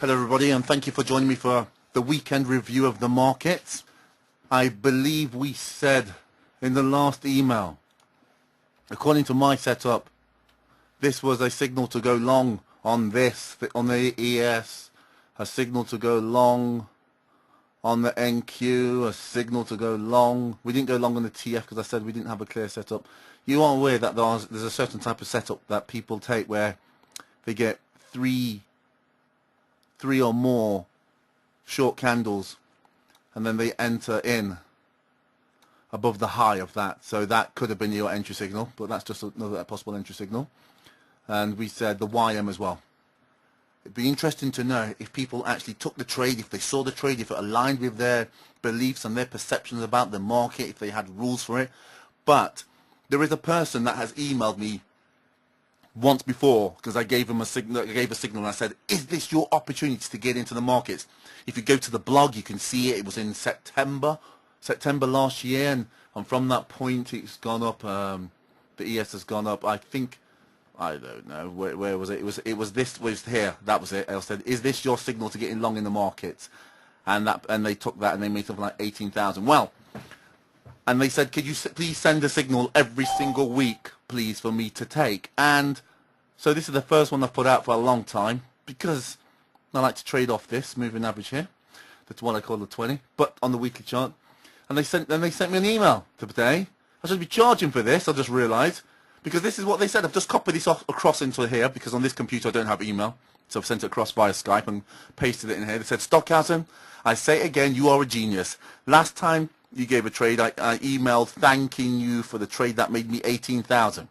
Hello everybody, and thank you for joining me for the weekend review of the markets. I believe we said in the last email, according to my setup, this was a signal to go long on this, on the ES, a signal to go long on the NQ, a signal to go long. We didn't go long on the TF because I said we didn't have a clear setup. You are aware that there's a certain type of setup that people take where they get three or more short candles and then they enter in above the high of that. So that could have been your entry signal, but that's just another possible entry signal. And we said the YM as well. It'd be interesting to know if people actually took the trade, if they saw the trade, if it aligned with their beliefs and their perceptions about the market, if they had rules for it. But there is a person that has emailed me once before because I gave him a signal. I gave a signal and I said, "Is this your opportunity to get into the markets?" If you go to the blog, you can see it. It was in September last year, and from that point, it's gone up. The ES has gone up. I think. I don't know where was it. It was here. That was it. I said, "Is this your signal to get in long in the markets?" And they took that and they made something like 18,000. Well, and they said, "Could you please send a signal every single week, please, for me to take?" And so this is the first one I've put out for a long time because I like to trade off this moving average here. That's what I call the 20, but on the weekly chart. And they sent me an email today. I should be charging for this. I just realised. Because this is what they said. I've just copied this across into here because on this computer I don't have email. So I've sent it across via Skype and pasted it in here. They said, "Stockhausen, I say again, you are a genius. Last time you gave a trade, I emailed thanking you for the trade that made me 18,000.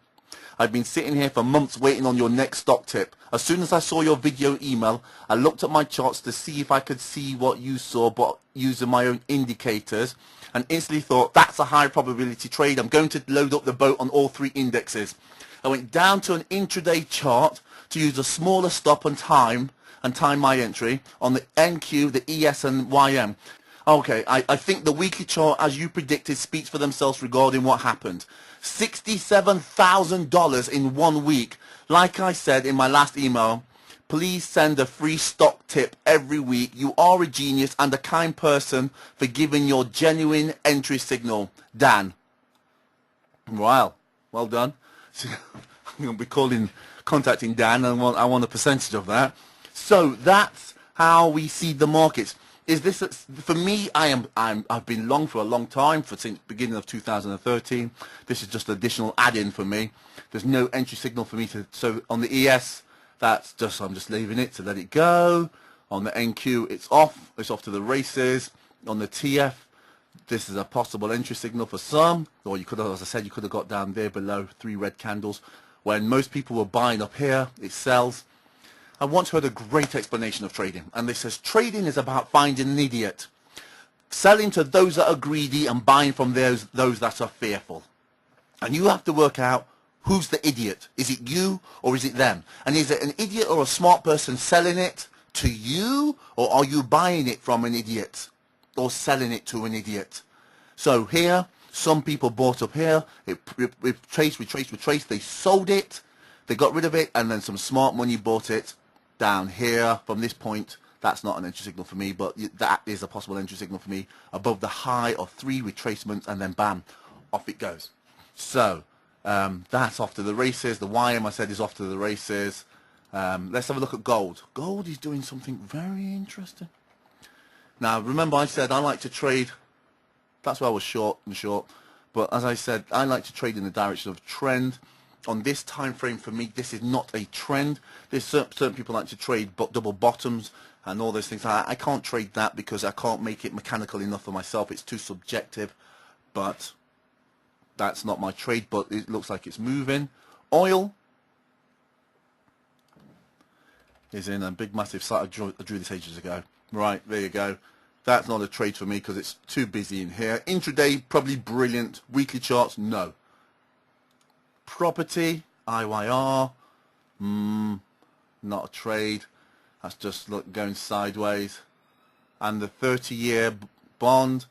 I've been sitting here for months waiting on your next stock tip. As soon as I saw your video email, I looked at my charts to see if I could see what you saw, but using my own indicators, and instantly thought, that's a high probability trade. I'm going to load up the boat on all three indexes. I went down to an intraday chart to use a smaller stop and time my entry on the NQ, the ES and YM. Okay, I think the weekly chart, as you predicted, speaks for themselves regarding what happened. $67,000 in 1 week. Like I said in my last email, please send a free stock tip every week. You are a genius and a kind person for giving your genuine entry signal. Dan." Wow, well done. So, I'm going to be contacting Dan, and I want a percentage of that. So that's how we see the markets. Is this for me? I've been long for a long time, since beginning of 2013. This is just additional add-in for me. There's no entry signal for me so on the ES. I'm just leaving it to let it go. On the NQ, it's off to the races. On the TF, this is a possible entry signal for some, or you could have, as I said, you could have got down there below 3 red candles. When most people were buying up here, it sells. I once heard a great explanation of trading, and this says trading is about finding an idiot, selling to those that are greedy and buying from those that are fearful. And you have to work out, who's the idiot? Is it you or is it them? And is it an idiot or a smart person selling it to you, or are you buying it from an idiot or selling it to an idiot? So here, some people bought up here. It retraced. They sold it. They got rid of it, and then some smart money bought it down here from this point. That's not an entry signal for me, but that is a possible entry signal for me above the high of 3 retracements, and then bam, off it goes. So that's off to the races. The YM, I said, is off to the races. Let's have a look at gold. Gold is doing something very interesting. Now, remember I said I like to trade. That's why I was short. But as I said, I like to trade in the direction of trend. On this time frame, for me, this is not a trend. There's certain people like to trade double bottoms and all those things. I can't trade that because I can't make it mechanical enough for myself. It's too subjective. But that's not my trade, but it looks like it's moving. Oil is in a big massive site. I drew this ages ago. Right, there you go. That's not a trade for me because it's too busy in here. Intraday, probably brilliant. Weekly charts, no. Property, IYR, not a trade. That's just going sideways. And the 30-year bond,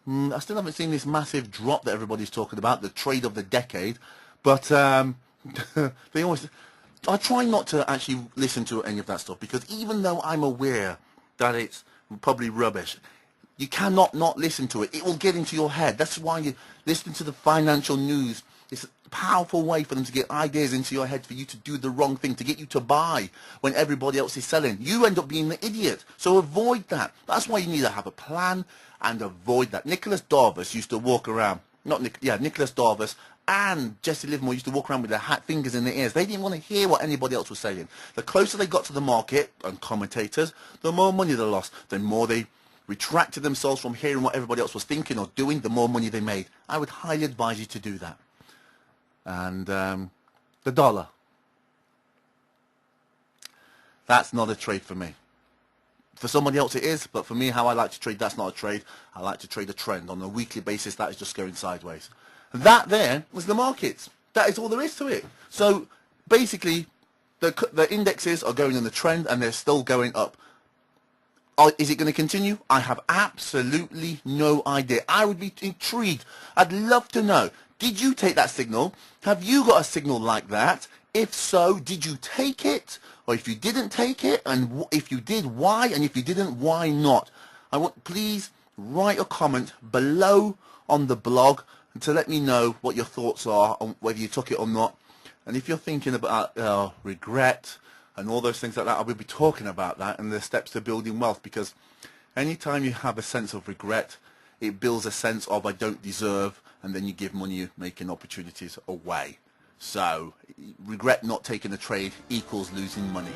I still haven't seen this massive drop that everybody's talking about, the trade of the decade. But they always, I try not to actually listen to any of that stuff, because even though I'm aware that it's probably rubbish, you cannot not listen to it. It will get into your head. That's why you listen to the financial news. It's a powerful way for them to get ideas into your head for you to do the wrong thing, to get you to buy when everybody else is selling. You end up being the idiot. So avoid that. That's why you need to have a plan and avoid that. Nicholas Darvas used to walk around, Nicholas Darvas and Jesse Livermore used to walk around with their fingers in their ears. They didn't want to hear what anybody else was saying. The closer they got to the market and commentators, the more money they lost. The more they retracted themselves from hearing what everybody else was thinking or doing, the more money they made. I would highly advise you to do that. And the dollar. That's not a trade for me. For somebody else it is, but for me, how I like to trade, that's not a trade. I like to trade a trend. On a weekly basis, that is just going sideways. That there was the markets. That is all there is to it. So basically, the indexes are going in the trend and they're still going up. Is it going to continue? I have absolutely no idea. I would be intrigued. I'd love to know. Did you take that signal? Have you got a signal like that? If so, did you take it? Or if you didn't take it, and if you did, why? And if you didn't, why not? Please write a comment below on the blog to let me know what your thoughts are on whether you took it or not. And if you're thinking about regret and all those things like that, I will be talking about that and the steps to building wealth, because anytime you have a sense of regret, it builds a sense of I don't deserve, and then you give money making opportunities away. So regret not taking a trade equals losing money.